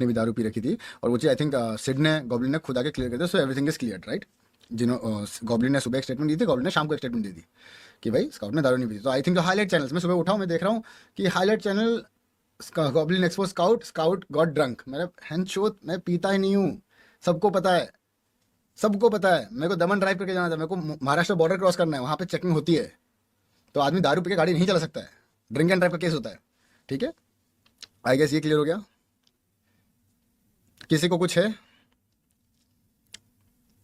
ने भी दारू पी रखी थी, और वो चीज़ आई थिंक सिड ने गॉब्लिन ने खुद आके क्लियर कर दिया, so everything is clear right. Goblin ने सुबह एक स्टेटमेंट दी थी, गॉब्लिन ने शाम को एक स्टेटमेंट दी थी कि भाई स्काउट ने दारू नहीं पी थी। तो आई थिंक जो हाईलाइट चैनल्स में सुबह उठाऊँ मैं देख रहा हूँ कि highlight channel goblin expose scout, scout got drunk. मेरा हैंड मैं पीता ही नहीं हूँ, सबको पता है, सबको पता है। मेरे को दमन ड्राइव करके जाना था, मेरे को महाराष्ट्र बॉर्डर क्रॉस करना है, वहाँ पे चेकिंग होती है, तो आदमी दारू पी के गाड़ी नहीं चला सकता है, ड्रिंक एंड ड्राइव का केस होता है। ठीक है, आई गेस ये क्लियर हो गया। किसी को कुछ है?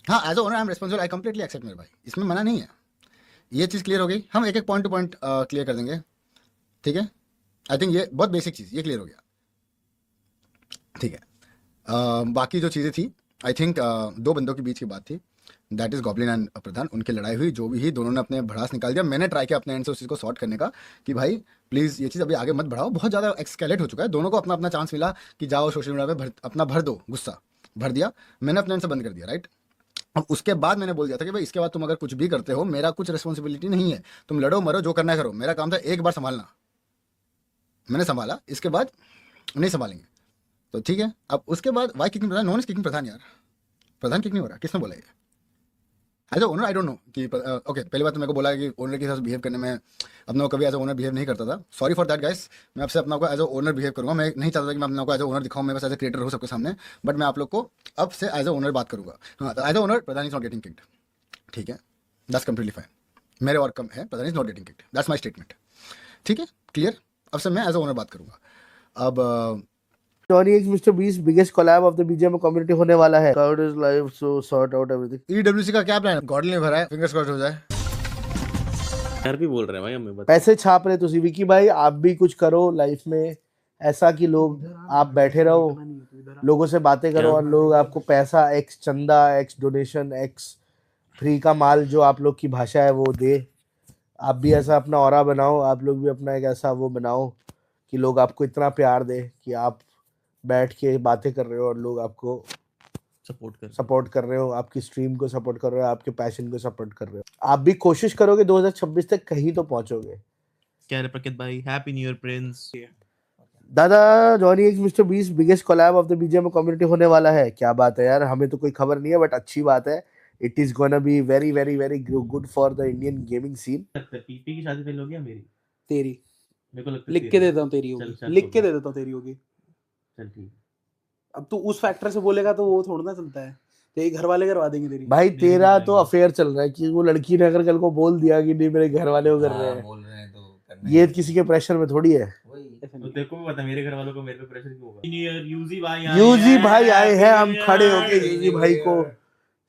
हाँ, as owner I am responsible, I completely accept मेरे भाई, इसमें मना नहीं है। ये चीज़ क्लियर हो गई, हम एक एक पॉइंट टू पॉइंट क्लियर कर देंगे। ठीक है, आई थिंक ये बहुत बेसिक चीज़ ये क्लियर हो गया। ठीक है, बाकी जो चीज़ें थी आई थिंक दो बंदों के बीच की बात थी, दैट इज़ गॉब्लिन एंड प्रधान। उनकी लड़ाई हुई, जो भी ही, दोनों ने अपने भड़ास निकाल दिया। मैंने ट्राई किया अपने एंड से उस चीज़ को सॉर्ट करने का कि भाई प्लीज़ ये चीज़ अभी आगे मत बढ़ाओ, बहुत ज़्यादा एक्सकेलेट हो चुका है। दोनों को अपना अपना चांस मिला कि जाओ सोशल मीडिया पे अपना भर दो, गुस्सा भर दिया। मैंने अपने एंड से बंद कर दिया राइट। अब उसके बाद मैंने बोल दिया था कि भाई इसके बाद तुम अगर कुछ भी करते हो, मेरा कुछ रिस्पॉन्सिबिलिटी नहीं है, तुम लड़ो मरो जो करना है करो, मेरा काम था एक बार संभालना। मैंने संभाला, इसके बाद नहीं संभालेंगे। तो ठीक है, अब उसके बाद why kicking Pradhan, none is kicking Pradhan यार, प्रधान किक नहीं हो रहा, किसने बोला ये? As a owner I don't know कि ओके, पहली बात तो मेरे को बोला है कि ओनर के साथ बिहेव करने में अपने को कभी एज अ ओनर बिहेव नहीं करता था, सॉरी फॉर दैट गाइस। मैं आपसे अपना को एज अ ओनर बिहेव करूँगा, मैं नहीं चाहता था कि मैं अपने को एज अ ओनर दिखाऊँ, मैं बस एज अ क्रिएटर हो सबके सामने, बट मैं आप लोग को अब से एज अ ओनर बात करूँगा। हाँ, तो as a owner Pradhan is not getting kicked, ठीक है, दैट्स कम्प्लीटली फाइन। मेरे और कम है, Pradhan is not getting kicked, that's my statement. ठीक है, क्लियर। अब से मैं एज अ ओनर बात करूँगा। अब Johnny X Mr. Beast biggest collab of the BGM community होने वाला है। Crowd is live, so sort out everything. EWC का क्या प्लान है? गॉडल ने भरा है, फिंगर्स क्रॉस्ड हो जाए। यार भी बोल रहे हैं भाई हमें बता। पैसे छाप रहे तुसी विकी भाई, आप भी कुछ करो लाइफ में, ऐसा कि लोग आप बैठे रहो, लोगों से बातें करो और लोग आपको पैसा एक्स चंदा एक्स डोनेशन एक्स फ्री का माल जो आप लोग की भाषा है वो दे। आप भी ऐसा अपना ऑरा बनाओ, आप लोग भी अपना एक ऐसा वो बनाओ कि लोग आपको इतना प्यार दे कि आप बैठ के बातें कर रहे हो और लोग आपको सपोर्ट कर रहे हो, आपकी स्ट्रीम को सपोर्ट कर रहे हो, आपके पैशन को सपोर्ट कर रहे हो। आप भी कोशिश करोगे 2026 तक कहीं तो पहुंचोगे। क्या रे प्रकृत भाई, हैप्पी न्यू ईयर प्रिंस। दादा Johnny x Mister Beast biggest collab of the BGM community होने वाला है। क्या बात है यार, हमें तो कोई खबर नहीं है बट अच्छी बात है। It is gonna be very very very good for the Indian gaming scene. PP की शादी फेल हो गया मेरी? तेरी मेरे को लगता है लिख के देता हूँ तेरी होगी, लिख के दे देता हूँ तेरी होगी। चल ठीक। अब तू उस फैक्टर से बोलेगा तो वो थोड़ा ना चलता है, तेरे घर वाले करवा देंगे तेरी। भाई तेरा तो अफेयर चल रहा है कि वो लड़की ने अगर कल को बोल दिया कि नहीं मेरे घर वाले वो कर रहे हैं, बोल रहे हैं तो ये किसी के प्रेशर में थोड़ी है। तो देखो भी पता मेरे घर वालों को मेरे पे प्रेशर क्यों होगा? न्यू ईयर यूजी भाई आए हैं, हम खड़े होके यूजी भाई को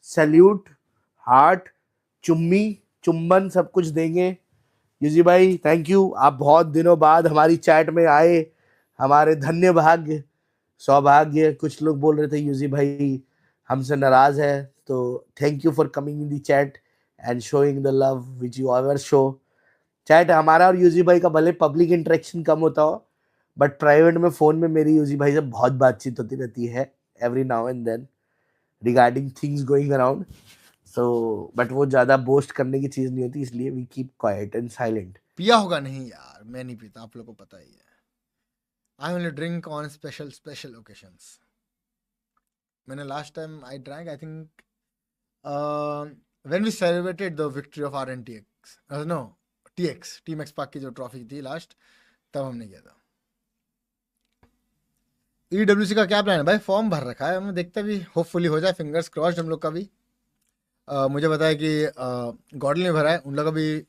सैल्यूट, हार्ट, चुम्मी चुम्बन सब कुछ देंगे। यूजी भाई थैंक यू, आप बहुत दिनों बाद हमारी चैट में आए, हमारे धन्य भाग्य सौभाग्य। कुछ लोग बोल रहे थे यूजी भाई हमसे नाराज है, तो thank you for coming in the chat and showing the love which you ever show. Chat हमारा और यूजी भाई का भले पब्लिक इंटरेक्शन कम होता हो बट प्राइवेट में फोन में मेरी यूजी भाई से बहुत बातचीत होती रहती है every now and then regarding things going around. So but वो ज्यादा बोस्ट करने की चीज नहीं होती, इसलिए we keep quiet and silent. पिया होगा नहीं यार, मैं नहीं पीता, आप लोगों को पता ही है। I only drink on special occasions. मैंने last time I drank I think when we celebrated the victory of RNTX, no TX, team X park की जो ट्रॉफी थी लास्ट, तब हमने किया था। EWC का क्या प्लान है भाई? फॉर्म भर रखा है, हमें देखते भी, होपफुली हो जाए, फिंगर्स क्रॉस्ड हम लोग का भी। मुझे पता है कि गॉडल ने भरा है, उन लोग का भी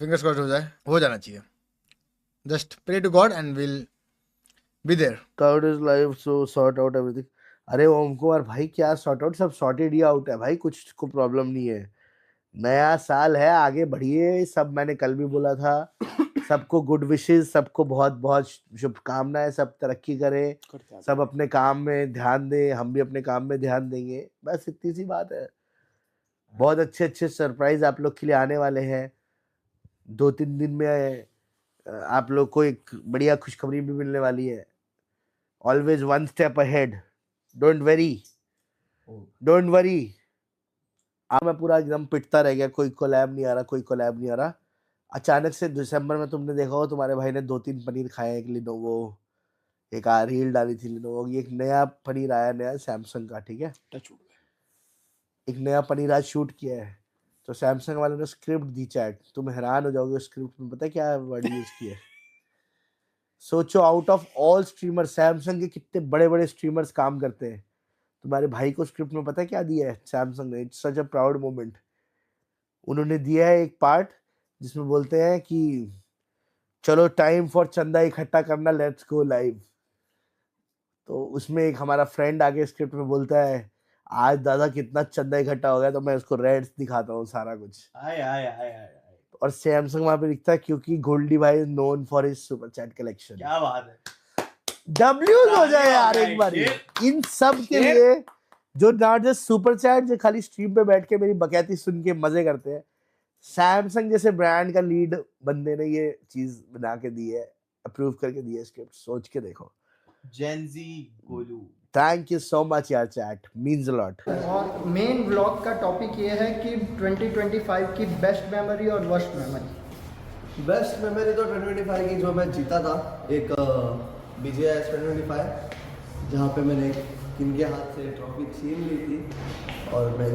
फिंगर्स क्रॉस्ड हो जाए, हो जाना चाहिए। Just pray to God and will be there. Crowd is live so sort out everything. अरे ओम कुमार भाई क्या सॉर्ट आउट, सब सॉर्टेड ही आउट है भाई, कुछ को प्रॉब्लम नहीं है। नया साल है, आगे बढ़िए सब, मैंने कल भी बोला था। सबको गुड विशेस, सबको बहुत बहुत शुभकामनाएं, सब तरक्की करें, सब अपने काम में ध्यान दें, हम भी अपने काम में ध्यान देंगे, बस इतनी सी बात है। बहुत अच्छे अच्छे सरप्राइज आप लोग के लिए आने वाले हैं। 2-3 दिन में आप लोग को एक बढ़िया खुशखबरी भी मिलने वाली है। Always one step ahead, don't worry. मैं पूरा एकदम पिटता रह गया, कोई कोलैब नहीं आ रहा। अचानक से दिसंबर में तुमने देखा हो तुम्हारे भाई ने 2-3 पनीर खाए एक लिनोवो, एक रील डाली थी लिनोवो की, एक नया पनीर आया नया सैमसंग का, ठीक है, टच वुड। एक नया पनीर आज शूट किया है, तो सैमसंग वाले ने स्क्रिप्ट दी चैट, तुम हैरान हो जाओगे स्क्रिप्ट में पता है क्या वर्ड यूज किया है। सोचो out of all streamer Samsung के कितने बड़े बड़े स्ट्रीमर्स काम करते हैं, तुम्हारे भाई को स्क्रिप्ट में पता है क्या दिया है सैमसंग ने, it's such a proud moment. उन्होंने दिया है एक पार्ट जिसमें बोलते हैं कि चलो टाइम फॉर चंदा इकट्ठा करना, लेट्स गो लाइव। तो उसमें एक हमारा फ्रेंड आगे स्क्रिप्ट में बोलता है आज दादा कितना चंदा इकट्ठा हो गया, तो मैं उसको रेड्स दिखाता हूँ सारा कुछ, आय आय आय आय आय। और सैमसंग वहां पे लिखता है क्योंकि गोल्डी भाई is known for his super chat collection. क्या बात है, डब्ल्यूज हो जाए यार एक बार इन सब के लिए, जो नॉट जस्ट सुपर चैट, जो खाली स्ट्रीम पे बैठ के मेरी बकैती सुन के मजे करते हैं। सैमसंग जैसे ब्रांड का लीड बंदे ने ये चीज बना के दी है, अप्रूव करके दी है स्क्रिप्ट, सोच के देखो। Gen Z Golu. Thank you so much यार, चैट मींस अ लॉट। और मेन व्लॉग का टॉपिक ये है कि 2025 की बेस्ट मेमोरी और वर्स्ट मेमोरी। बेस्ट मेमोरी तो 2025 की जो मैं जीता था एक BGS 2025, जहाँ पे मैंने किन के हाथ से ट्रॉफी छीन ली थी और मैं